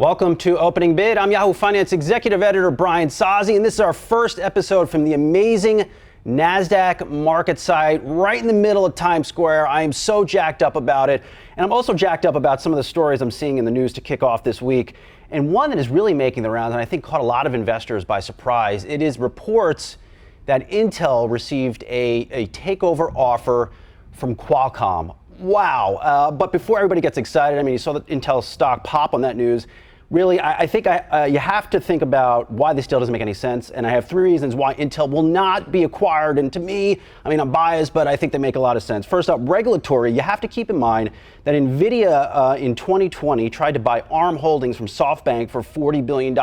Welcome to Opening Bid. I'm Yahoo Finance Executive Editor Brian Sozzi, and this is our first episode from the amazing NASDAQ market site right in the middle of Times Square. I am so jacked up about it, and I'm also jacked up about some of the stories I'm seeing in the news to kick off this week. And one that is really making the rounds, and I think caught a lot of investors by surprise, it is reports that Intel received a takeover offer from Qualcomm. Wow. But before everybody gets excited, I mean, you saw the Intel stock pop on that news. Really, I think you have to think about why this deal doesn't make any sense. And I have three reasons why Intel will not be acquired. And to me, I mean, I'm biased, but I think they make a lot of sense. First up, regulatory. You have to keep in mind that NVIDIA in 2020 tried to buy ARM Holdings from SoftBank for $40 billion.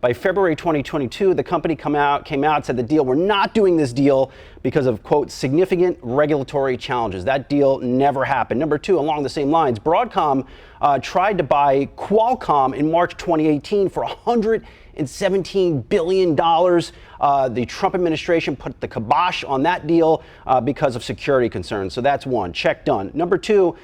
By February 2022, the company came out and said the deal, we're not doing this deal because of, quote, significant regulatory challenges. That deal never happened. Number two, along the same lines, Broadcom tried to buy Qualcomm in March 2018 for $117 billion. The Trump administration put the kibosh on that deal because of security concerns. So that's one, check done. Number two,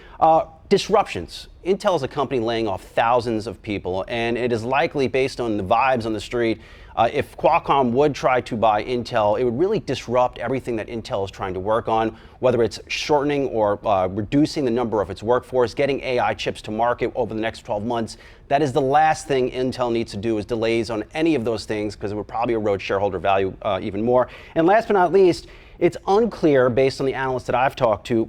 disruptions. Intel is a company laying off thousands of people, and it is likely, based on the vibes on the street, if Qualcomm would try to buy Intel, it would really disrupt everything that Intel is trying to work on, whether it's shortening or reducing the number of its workforce, getting AI chips to market over the next 12 months. That is the last thing Intel needs to do, is delays on any of those things, because it would probably erode shareholder value even more. And last but not least, it's unclear, based on the analysts that I've talked to,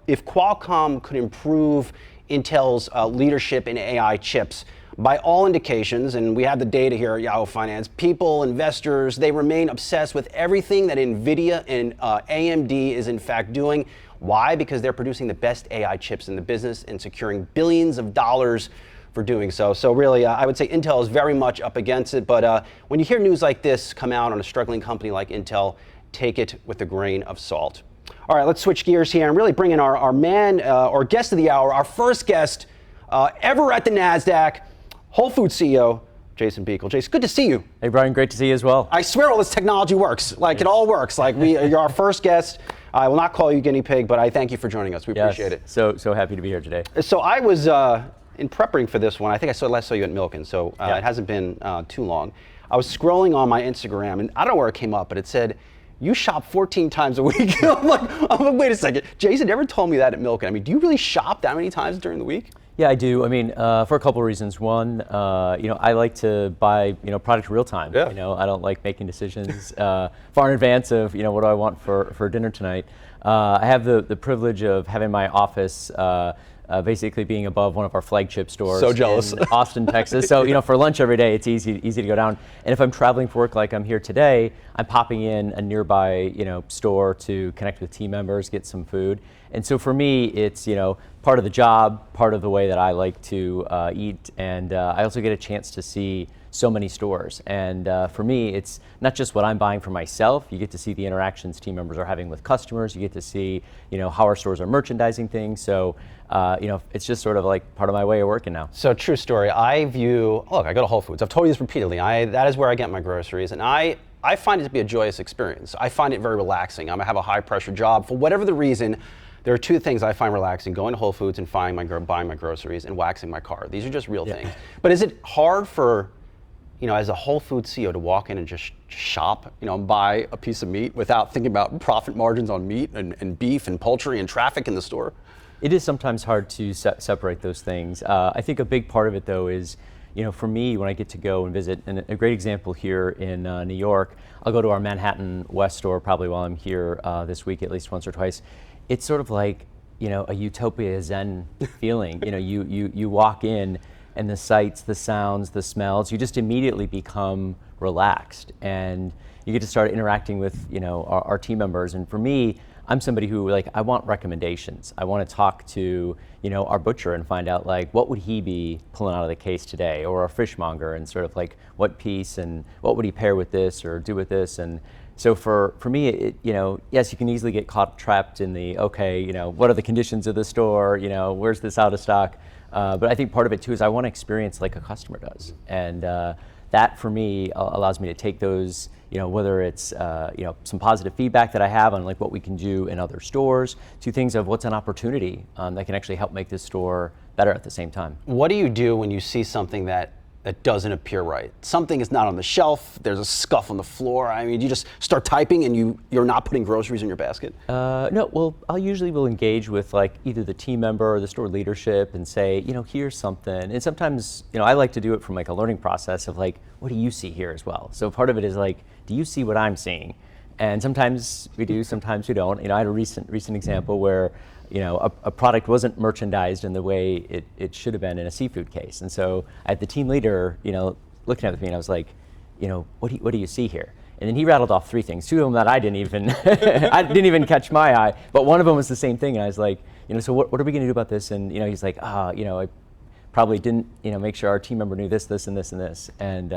if Qualcomm could improve Intel's leadership in AI chips. By all indications, and we have the data here at Yahoo Finance, people, investors, they remain obsessed with everything that NVIDIA and AMD is in fact doing. Why? Because they're producing the best AI chips in the business and securing billions of dollars for doing so. So really, I would say Intel is very much up against it. But when you hear news like this come out on a struggling company like Intel, take it with a grain of salt. All right, let's switch gears here and really bring in our man or guest of the hour, our first guest ever at the NASDAQ, Whole Foods CEO, Jason Beekle. Jason, good to see you. Hey, Brian, great to see you as well. I swear all this technology works. Like, it all works. Like, you're our first guest. I will not call you guinea pig, but I thank you for joining us. We appreciate it. So happy to be here today. So I was, in preparing for this one, I think I last saw you at Milken, so it hasn't been too long. I was scrolling on my Instagram, and I don't know where it came up, but it said, you shop 14 times a week. I'm like, wait a second. Jason never told me that at Milken. I mean, do you really shop that many times during the week? Yeah, I do. I mean, for a couple of reasons. One, I like to buy, product real time. Yeah. I don't like making decisions far in advance of, what do I want for dinner tonight. I have the privilege of having my office basically being above one of our flagship stores. So jealous. In Austin, Texas. So, for lunch every day, it's easy to go down. And if I'm traveling for work like I'm here today, I'm popping in a nearby, store to connect with team members, get some food. And so for me, it's, part of the job, part of the way that I like to eat. And I also get a chance to see so many stores. And for me, it's not just what I'm buying for myself. You get to see the interactions team members are having with customers. You get to see, how our stores are merchandising things. So, it's just sort of like part of my way of working now. So true story. Look, I go to Whole Foods. I've told you this repeatedly. That is where I get my groceries. And I find it to be a joyous experience. I find it very relaxing. I have a high pressure job. For whatever the reason, there are two things I find relaxing: going to Whole Foods and buying my groceries and waxing my car. These are just real things. But is it hard for, as a Whole Foods CEO to walk in and just shop, buy a piece of meat without thinking about profit margins on meat and beef and poultry and traffic in the store? It is sometimes hard to separate those things. I think a big part of it, though, is, for me, when I get to go and visit, and a great example here in New York, I'll go to our Manhattan West store probably while I'm here this week, at least once or twice. It's sort of like, a utopia zen feeling. You walk in and the sights, the sounds, the smells, you just immediately become relaxed, and you get to start interacting with, our team members. And for me, I'm somebody who, I want recommendations. I want to talk to, our butcher and find out, what would he be pulling out of the case today, or our fishmonger, and sort of what piece and what would he pair with this or do with this. And so for me, yes, you can easily get trapped in the, what are the conditions of the store, where's this out of stock? But I think part of it too is I want to experience like a customer does. And that for me allows me to take those, whether it's some positive feedback that I have on like what we can do in other stores, to things of what's an opportunity that can actually help make this store better at the same time. What do you do when you see something that doesn't appear right? Something is not on the shelf, there's a scuff on the floor. I mean, you just start typing and you're not putting groceries in your basket? No, well, I usually will engage with like either the team member or the store leadership and say, here's something. And sometimes, I like to do it from like a learning process of like, what do you see here as well? So part of it is like, do you see what I'm seeing? And sometimes we do, sometimes we don't. I had a recent example where a product wasn't merchandised in the way it should have been in a seafood case. And so I had the team leader, looking at me, and I was like, what do you see here? And then he rattled off 3 things, 2 of them that I didn't even, I didn't even catch my eye, but one of them was the same thing. And I was like, so what are we gonna do about this? And he's like, I probably didn't, make sure our team member knew this, this, and this, and this. And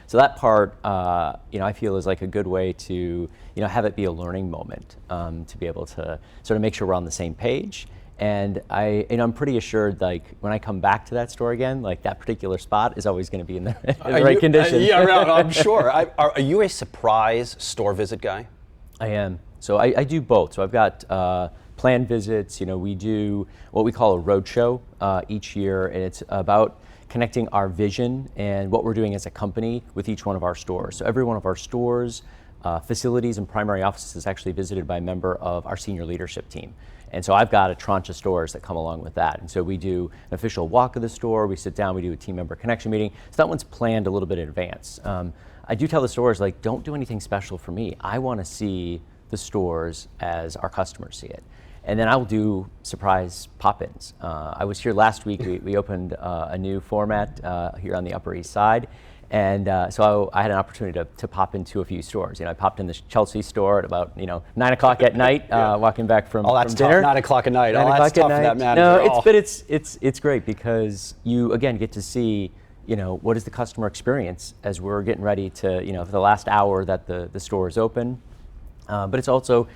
so that part, I feel is like a good way to, have it be a learning moment, to be able to sort of make sure we're on the same page. And I'm pretty assured, like when I come back to that store again, like that particular spot is always going to be in the, right condition. Yeah, I'm sure. Are you a surprise store visit guy? I am. So I do both. So I've got planned visits. We do what we call a roadshow each year, and it's about connecting our vision and what we're doing as a company with each one of our stores. So every one of our stores, facilities, and primary offices is actually visited by a member of our senior leadership team. And so I've got a tranche of stores that come along with that. And so we do an official walk of the store, we sit down, we do a team member connection meeting. So that one's planned a little bit in advance. I do tell the stores, like, don't do anything special for me. I want to see the stores as our customers see it. And then I'll do surprise pop-ins. I was here last week, we opened a new format here on the Upper East Side. And so I had an opportunity to pop into a few stores. I popped in the Chelsea store at about 9 o'clock at night, walking back from that's dinner. Tough. 9 o'clock at night. 9 o'clock that's tough at for that night. manager. No, but it's great because you again get to see what is the customer experience as we're getting ready to for the last hour that the store is open. But it's also,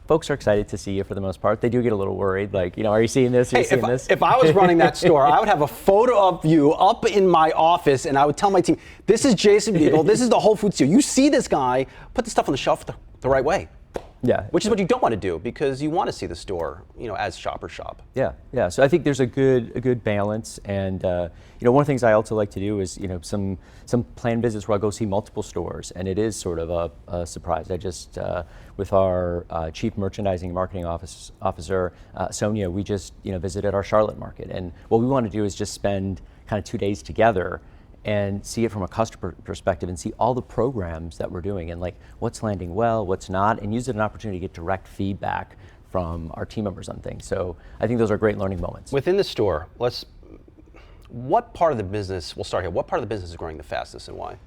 folks are excited to see you for the most part. They do get a little worried, like, are you seeing this? Are you seeing this? If I was running that store, I would have a photo of you up in my office, and I would tell my team, this is Jason Beagle, this is the Whole Foods deal. You see this guy, put the stuff on the shelf the right way. Yeah. Which is what you don't want to do, because you want to see the store, as shopper shop. Yeah. So I think there's a good balance, and one of the things I also like to do is some planned visits where I go see multiple stores, and it is sort of a surprise. I just with our chief merchandising and marketing officer Sonia, we just visited our Charlotte market, and what we want to do is just spend kind of 2 days together and see it from a customer perspective and see all the programs that we're doing and like what's landing well, what's not, and use it as an opportunity to get direct feedback from our team members on things. So I think those are great learning moments. Within the store, what part of the business, we'll start here, what part of the business is growing the fastest and why?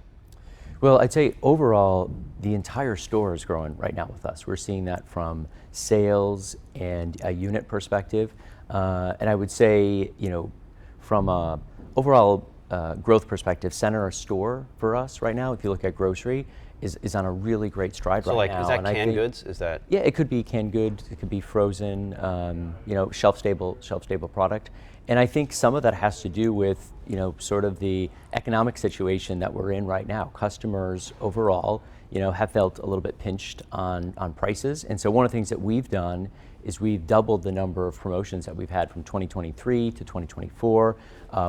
Well, I'd say overall, the entire store is growing right now with us. We're seeing that from sales and a unit perspective. And I would say, from a overall growth perspective, center store for us right now, if you look at grocery, is on a really great stride right now. So is that canned goods? Is that? Yeah, it could be canned goods, it could be frozen, shelf stable product. And I think some of that has to do with, sort of the economic situation that we're in right now. Customers overall, have felt a little bit pinched on prices. And so one of the things that we've done is we've doubled the number of promotions that we've had from 2023 to 2024.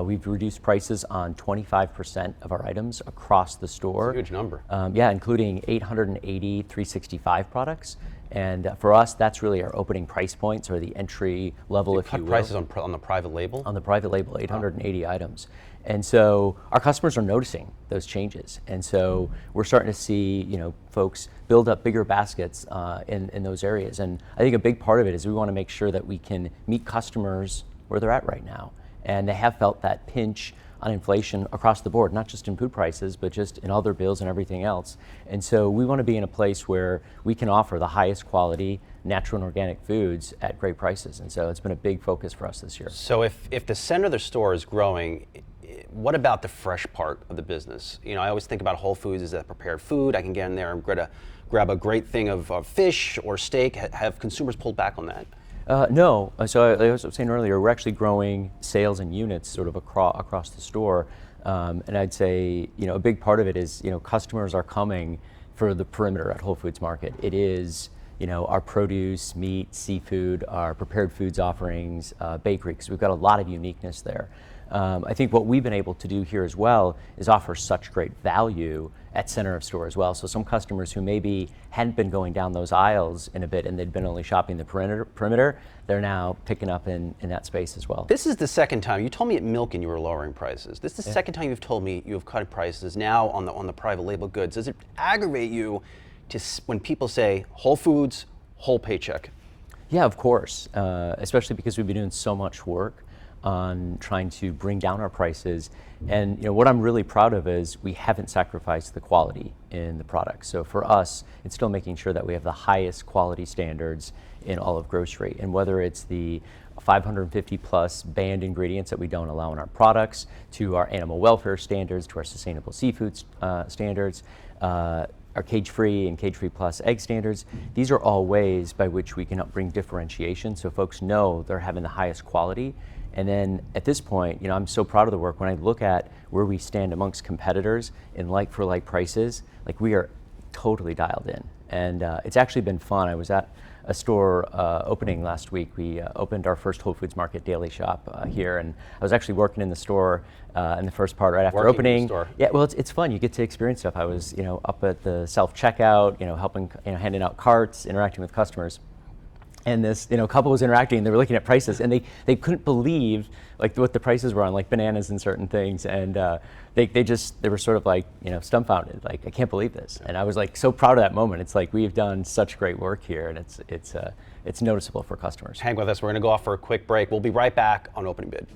We've reduced prices on 25% of our items across the store. That's a huge number. Including 880 365 products. And for us, that's really our opening price points, or the entry level, if you will. Cut prices on the private label? On the private label, 880 items. And so our customers are noticing those changes. And so we're starting to see, folks build up bigger baskets in those areas. And I think a big part of it is we want to make sure that we can meet customers where they're at right now. And they have felt that pinch on inflation across the board, not just in food prices, but just in other bills and everything else. And so we want to be in a place where we can offer the highest quality natural and organic foods at great prices. And so it's been a big focus for us this year. So if the center of the store is growing, what about the fresh part of the business? I always think about Whole Foods as that prepared food. I can get in there and grab a great thing of fish or steak. Have consumers pulled back on that? No. So I was saying earlier, we're actually growing sales and units sort of across the store. And I'd say, a big part of it is, customers are coming for the perimeter at Whole Foods Market. It is, our produce, meat, seafood, our prepared foods offerings, bakery, because we've got a lot of uniqueness there. I think what we've been able to do here as well is offer such great value at center of store as well. So some customers who maybe hadn't been going down those aisles in a bit and they'd been only shopping the perimeter, they're now picking up in that space as well. This is the second time. You told me at Milken you were lowering prices. This is the second time you've told me you have cut prices now on the private label goods. Does it aggravate you when people say Whole Foods, whole paycheck? Yeah, of course, especially because we've been doing so much work on trying to bring down our prices. And what I'm really proud of is we haven't sacrificed the quality in the product. So for us, it's still making sure that we have the highest quality standards in all of grocery. And whether it's the 550 plus banned ingredients that we don't allow in our products, to our animal welfare standards, to our sustainable seafood standards, our cage-free and cage-free plus egg standards, these are all ways by which we can help bring differentiation so folks know they're having the highest quality. And then at this point, I'm so proud of the work. When I look at where we stand amongst competitors in like-for-like prices, like we are totally dialed in. And it's actually been fun. I was at a store opening last week. We opened our first Whole Foods Market daily shop here, and I was actually working in the store in the first part right after opening. In the store. Yeah, well, it's fun. You get to experience stuff. I was, up at the self-checkout, helping, handing out carts, interacting with customers. And this, couple was interacting, and they were looking at prices, and they couldn't believe like what the prices were on like bananas and certain things, and they were sort of like dumbfounded, like I can't believe this. And I was like so proud of that moment. It's like we've done such great work here, and it's noticeable for customers. Hang with us. We're going to go off for a quick break. We'll be right back on Opening Bid.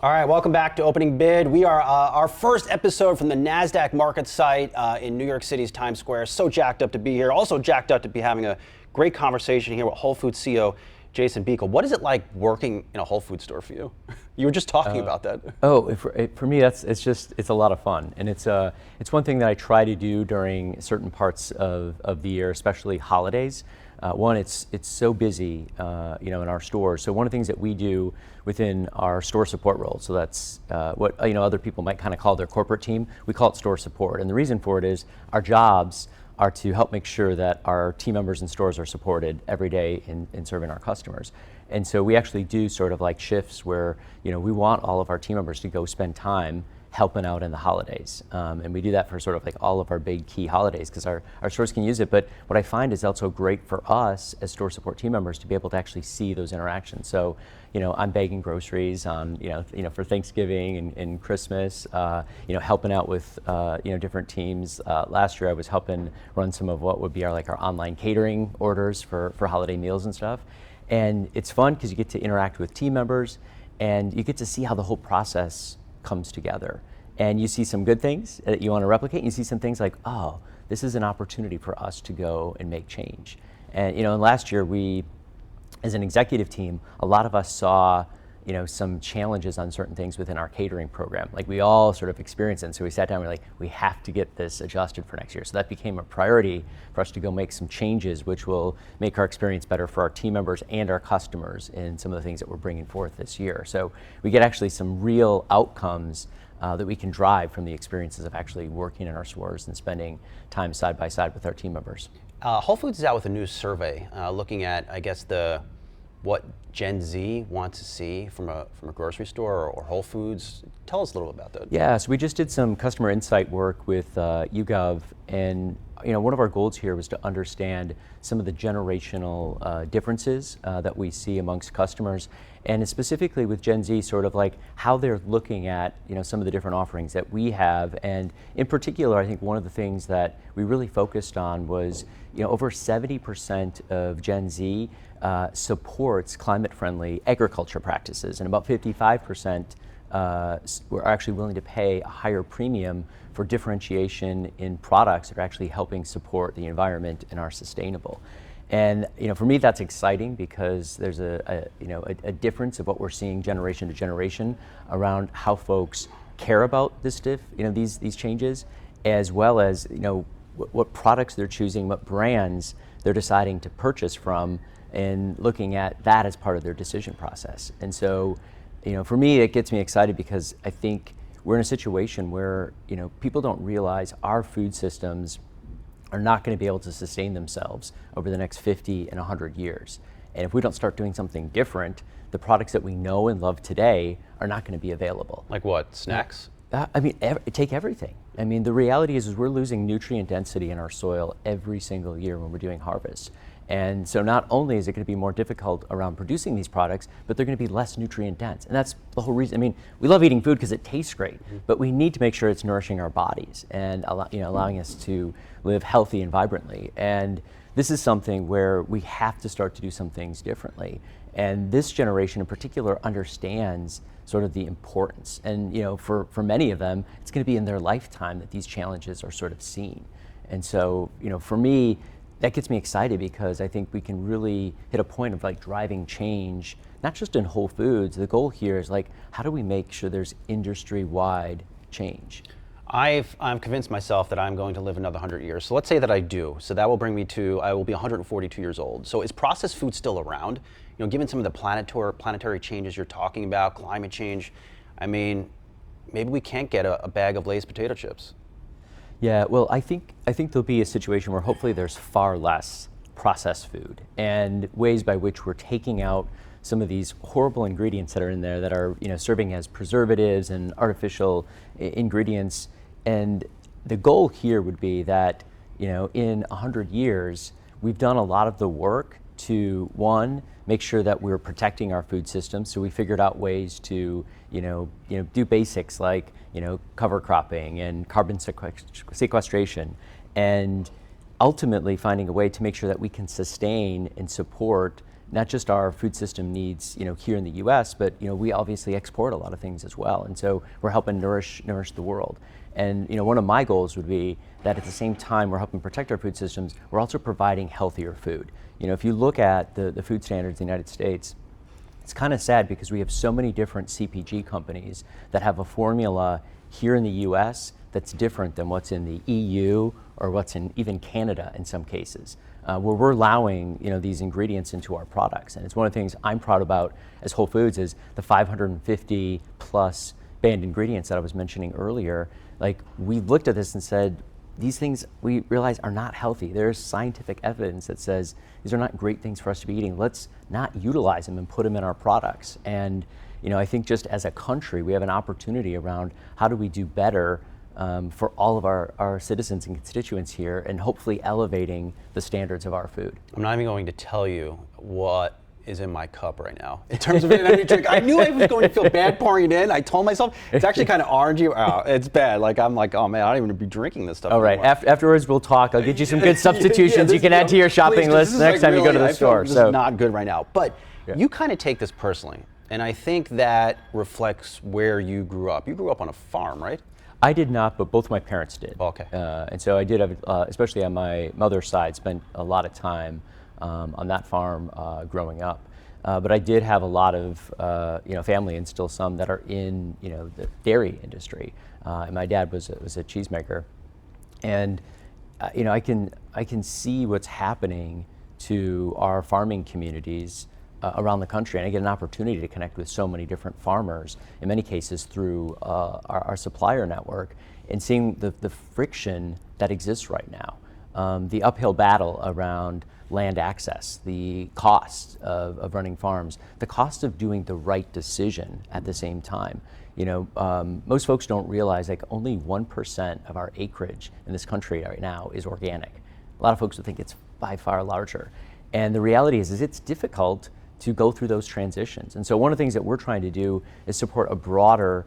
All right, welcome back to Opening Bid. We are our first episode from the NASDAQ market site in New York City's Times Square. So jacked up to be here. Also jacked up to be having a great conversation here with Whole Foods CEO Jason Beekle. What is it like working in a Whole Foods store for you? You were just talking about that. Oh, for me, it's a lot of fun, and it's one thing that I try to do during certain parts of the year, especially holidays. One, it's so busy, in our stores. So one of the things that we do within our store support role, so that's what other people might kind of call their corporate team. We call it store support, and the reason for it is our jobs are to help make sure that our team members in stores are supported every day in serving our customers. And so we actually do sort of like shifts where we want all of our team members to go spend time helping out in the holidays. And we do that for sort of like all of our big key holidays because our stores can use it. But what I find is also great for us as store support team members to be able to actually see those interactions. So, I'm bagging groceries on, for Thanksgiving and Christmas, helping out with, different teams. Last year I was helping run some of what would be our online catering orders for holiday meals and stuff. And it's fun because you get to interact with team members and you get to see how the whole process comes together. And you see some good things that you want to replicate, and you see some things like, oh, this is an opportunity for us to go and make change. And and last year we, as an executive team, a lot of us saw some challenges on certain things within our catering program. Like we all sort of experienced it, and so we sat down and we're like, we have to get this adjusted for next year. So that became a priority for us to go make some changes, which will make our experience better for our team members and our customers in some of the things that we're bringing forth this year. So we get actually some real outcomes that we can drive from the experiences of actually working in our stores and spending time side by side with our team members. Whole Foods is out with a new survey looking at, I guess, what Gen Z wants to see from a grocery store or Whole Foods. Tell us a little about that. Yeah, so we just did some customer insight work with YouGov, and one of our goals here was to understand some of the generational differences that we see amongst customers, and specifically with Gen Z, sort of like how they're looking at some of the different offerings that we have. And in particular, I think one of the things that we really focused on was over 70% of Gen Z supports climate-friendly agriculture practices, and about 55% we're actually willing to pay a higher premium for differentiation in products that are actually helping support the environment and are sustainable. And for me, that's exciting because there's a difference of what we're seeing generation to generation around how folks care about these changes, as well as what products they're choosing, what brands they're deciding to purchase from, and looking at that as part of their decision process. And so, for me, it gets me excited because I think we're in a situation where, people don't realize our food systems are not going to be able to sustain themselves over the next 50 and 100 years. And if we don't start doing something different, the products that we know and love today are not going to be available. Like what? Snacks? Take everything. The reality is we're losing nutrient density in our soil every single year when we're doing harvests. And so not only is it going to be more difficult around producing these products, but they're going to be less nutrient dense. And that's the whole reason. We love eating food because it tastes great, but we need to make sure it's nourishing our bodies and allowing us to live healthy and vibrantly. And this is something where we have to start to do some things differently. And this generation in particular understands sort of the importance. And for many of them, it's going to be in their lifetime that these challenges are sort of seen. And so, for me, that gets me excited because I think we can really hit a point of like driving change, not just in Whole Foods. The goal here is like, how do we make sure there's industry-wide change? I'm convinced myself that I'm going to live another 100 years. So let's say that I do. So that will bring me to, I will be 142 years old. So is processed food still around? Given some of the planetary changes you're talking about, climate change, maybe we can't get a bag of Lay's potato chips. Yeah, well, I think there'll be a situation where hopefully there's far less processed food and ways by which we're taking out some of these horrible ingredients that are in there that are serving as preservatives and artificial ingredients. And the goal here would be that in 100 years we've done a lot of the work to, one, make sure that we're protecting our food system. So we figured out ways to do basics like cover cropping and carbon sequestration, and ultimately finding a way to make sure that we can sustain and support not just our food system needs here in the US, but we obviously export a lot of things as well. And so we're helping nourish the world. And one of my goals would be that at the same time we're helping protect our food systems, we're also providing healthier food. If you look at the food standards in the United States, it's kind of sad because we have so many different CPG companies that have a formula here in the US that's different than what's in the EU or what's in even Canada in some cases, where we're allowing these ingredients into our products. And it's one of the things I'm proud about as Whole Foods is the 550 plus banned ingredients that I was mentioning earlier. Like, we looked at this and said, these things we realize are not healthy. There's scientific evidence that says these are not great things for us to be eating. Let's not utilize them and put them in our products. And I think just as a country, we have an opportunity around how do we do better for all of our citizens and constituents here, and hopefully elevating the standards of our food. I'm not even going to tell you what is in my cup right now in terms of an energy drink. I knew I was going to feel bad pouring it in. I told myself it's actually kind of orangey. Oh, it's bad. Like, I'm like, oh man, I don't even be drinking this stuff. All right, afterwards we'll talk. I'll get you some good substitutions you can add to your shopping list next time you go to the store. This is not good right now. But you kind of take this personally, and I think that reflects where you grew up. You grew up on a farm, right? I did not, but both my parents did. Okay. And so I did have, especially on my mother's side, spent a lot of time on that farm growing up. But I did have a lot of family, and still some that are in the dairy industry. And my dad was a cheesemaker, and I can see what's happening to our farming communities around the country, and I get an opportunity to connect with so many different farmers, in many cases through our supplier network, and seeing the friction that exists right now, the uphill battle around land access, the cost of running farms, the cost of doing the right decision at the same time. Most folks don't realize like only 1% of our acreage in this country right now is organic. A lot of folks would think it's by far larger. And the reality is it's difficult to go through those transitions. And so one of the things that we're trying to do is support a broader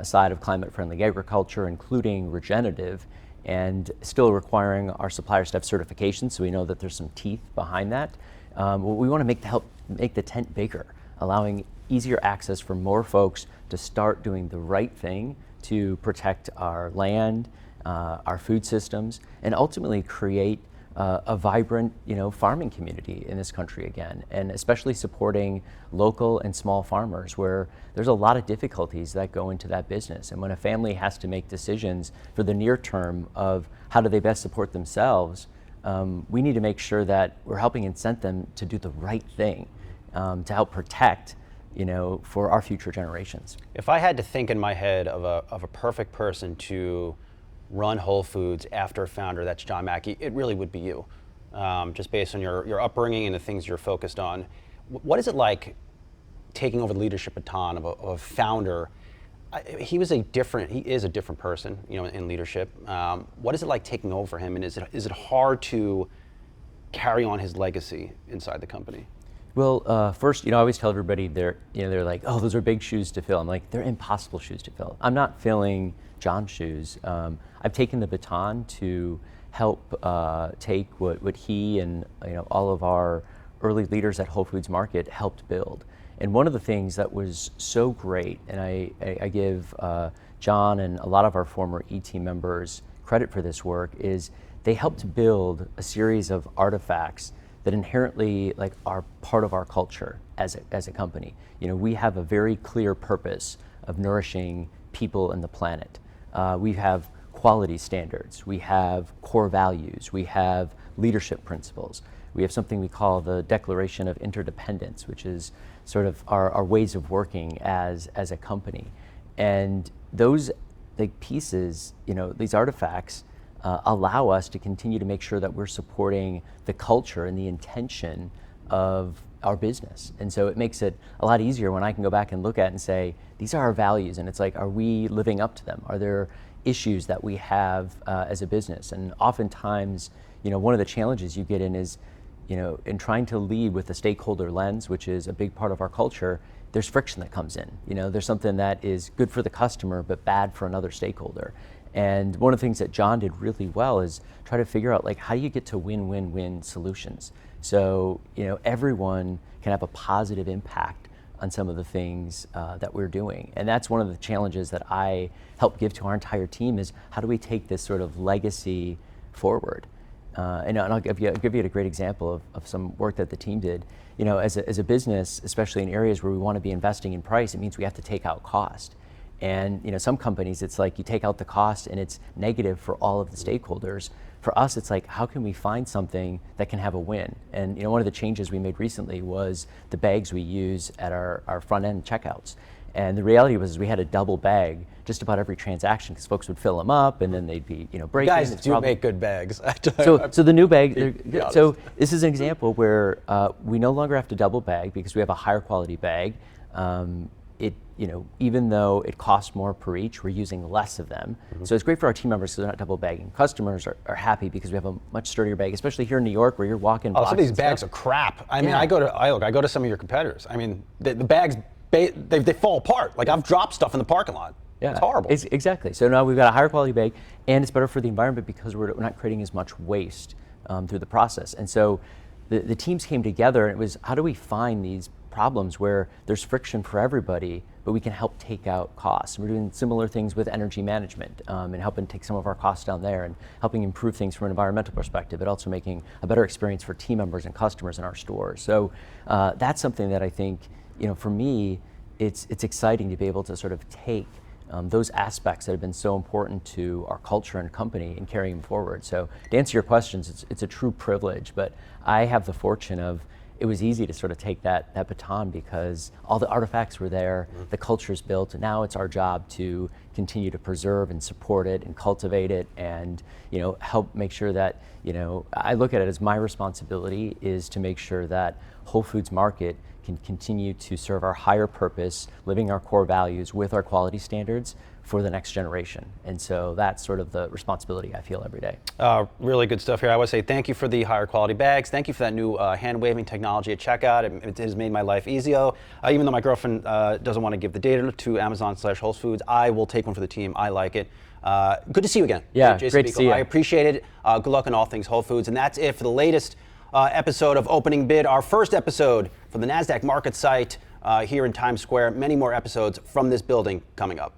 side of climate-friendly agriculture, including regenerative, and still requiring our suppliers to have certifications, so we know that there's some teeth behind that. We want to help make the tent bigger, allowing easier access for more folks to start doing the right thing to protect our land, our food systems, and ultimately create a vibrant, farming community in this country again, and especially supporting local and small farmers where there's a lot of difficulties that go into that business. And when a family has to make decisions for the near term of how do they best support themselves, we need to make sure that we're helping incent them to do the right thing, to help protect, for our future generations. If I had to think in my head of a perfect person to run Whole Foods after a founder that's John Mackey, it really would be you, just based on your upbringing and the things you're focused on. What is it like taking over the leadership baton of a founder? He is a different person, in leadership. What is it like taking over him, and is it hard to carry on his legacy inside the company? Well, first, I always tell everybody they're like, oh, those are big shoes to fill. I'm like, they're impossible shoes to fill. I'm not filling John's shoes. I've taken the baton to help take what he and all of our early leaders at Whole Foods Market helped build. And one of the things that was so great, and I give John and a lot of our former E-team members credit for this work, is they helped build a series of artifacts that inherently are part of our culture as a company. We have a very clear purpose of nourishing people and the planet. We have quality standards, we have core values, we have leadership principles. We have something we call the Declaration of Interdependence, which is sort of our ways of working as a company. And those pieces, these artifacts, allow us to continue to make sure that we're supporting the culture and the intention of our business. And so it makes it a lot easier when I can go back and look at it and say, these are our values, and it's like, are we living up to them? Are there issues that we have as a business? And oftentimes, one of the challenges you get in is, in trying to lead with a stakeholder lens, which is a big part of our culture, there's friction that comes in. There's something that is good for the customer but bad for another stakeholder. And one of the things that John did really well is try to figure out how do you get to win-win-win solutions. So everyone can have a positive impact on some of the things that we're doing. And that's one of the challenges that I help give to our entire team is how do we take this sort of legacy forward? And I'll give you a great example of some work that the team did. As a business, especially in areas where we want to be investing in price, it means we have to take out cost. And some companies, it's like you take out the cost and it's negative for all of the stakeholders. For us, it's like, how can we find something that can have a win? And one of the changes we made recently was the bags we use at our front end checkouts. And the reality was we had a double bag just about every transaction because folks would fill them up and then they'd be breaking. You guys do make good bags. So the new bag. So this is an example where we no longer have to double bag because we have a higher quality bag. Even though it costs more per each, we're using less of them. Mm-hmm. So it's great for our team members because they're not double bagging. Customers are happy because we have a much sturdier bag, especially here in New York where you're walking. Some of these bags are crap. I mean, I go to some of your competitors. I mean, the bags, they fall apart. I've dropped stuff in the parking lot. Yeah, it's horrible. Exactly. So now we've got a higher quality bag, and it's better for the environment because we're not creating as much waste through the process. And so the teams came together, and it was, how do we find these problems where there's friction for everybody, but we can help take out costs. We're doing similar things with energy management and helping take some of our costs down there and helping improve things from an environmental perspective, but also making a better experience for team members and customers in our stores. So that's something that I think, for me, it's exciting to be able to sort of take those aspects that have been so important to our culture and company and carrying them forward. So to answer your questions, it's a true privilege, but I have the fortune of it was easy to sort of take that baton because all the artifacts were there, the culture's built, and now it's our job to continue to preserve and support it and cultivate it and help make sure that, I look at it as my responsibility is to make sure that Whole Foods Market can continue to serve our higher purpose, living our core values with our quality standards for the next generation. And so that's sort of the responsibility I feel every day. Really good stuff here. I want to say thank you for the higher quality bags. Thank you for that new hand waving technology at checkout. It has made my life easier. Even though my girlfriend doesn't want to give the data to Amazon/Whole Foods, I will take one for the team. I like it. Good to see you again. Yeah, Jason great to see you. I appreciate it. Good luck on all things Whole Foods. And that's it for the latest episode of Opening Bid, our first episode for the NASDAQ market site here in Times Square. Many more episodes from this building coming up.